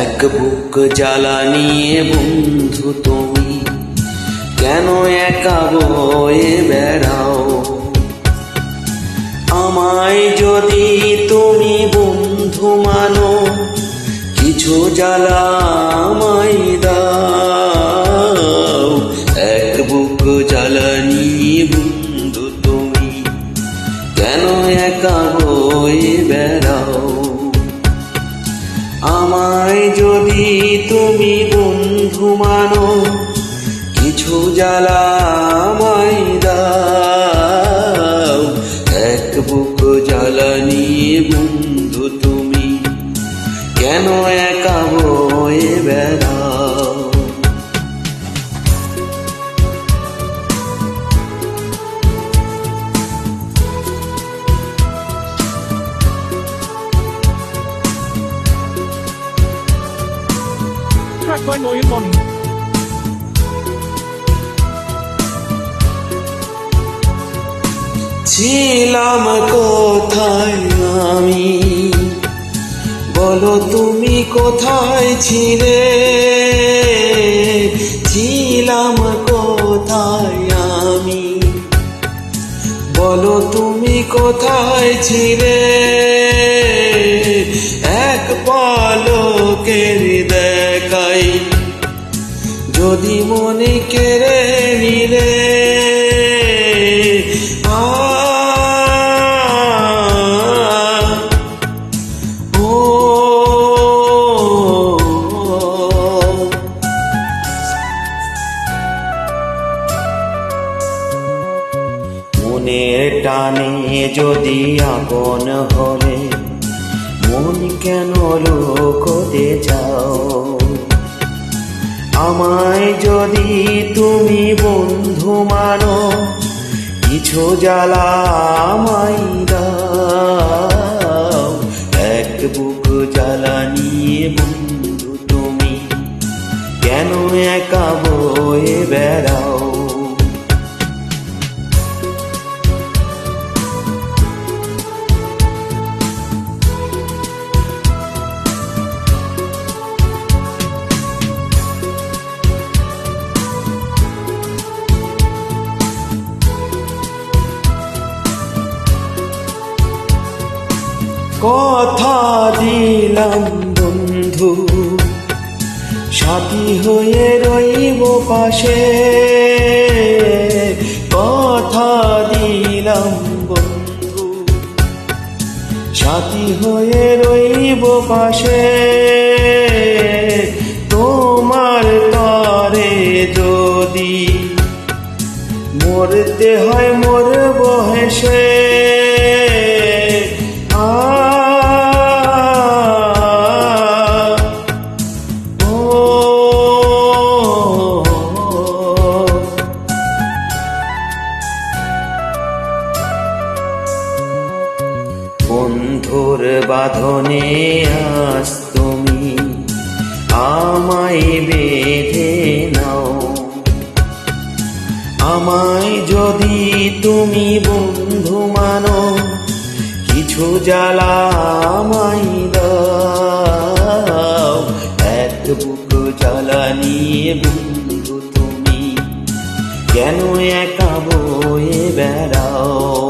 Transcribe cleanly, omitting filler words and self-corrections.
এক বুক জ্বালা নিয়ে বন্ধু তুমি কেন একা বয়ে বেড়াও? আমায় যদি তুমি বন্ধু মানো, কিছু জ্বালা আমায় দাও। এক বুক জ্বালা নিয়ে বন্ধু তুমি কেন একা বয়ে বেড়াও? আমায় যদি তুমি বন্ধু মানো, কিছু জ্বালা আমায় দাও। এক বুক জ্বালা নিয়ে বন্ধু তুমি কেন একা বয়ে বেড়াও? Track by Noyan Bonnie. ছিলাম কোথায় আমি, বলো তুমি কোথায় ছিলে? ছিলাম কোথায় আমি, বলো তুমি কোথায় ছিলে? এক পলকের দেখাই যদি মনে কেড়ে নিলে, মনের টানে যদি আপন হলে, মন কেন লুকোতে চাও? আমায় যদি তুমি বন্ধু মানো, কিছু জ্বালা আমায় দাও। এক বুক জ্বালা নিয়ে বন্ধু তুমি কেন একা বয়ে বেড়াও? কথা দিলাম বন্ধু, সাথী হয়ে রইব পাশে। কথা দিলাম বন্ধু, সাথী হয়ে রইব পাশে। তোমার তরে যদি মরতে হয় মরব হেসে। বন্ধুর বাঁধনে আজ তুমি আমায় বেঁধে নাও। আমায় যদি তুমি বন্ধু মানো, কিছু জ্বালা আমায় দাও। এক বুক জ্বালা নিয়ে বন্ধু তুমি কেন একা বয়ে বেড়াও?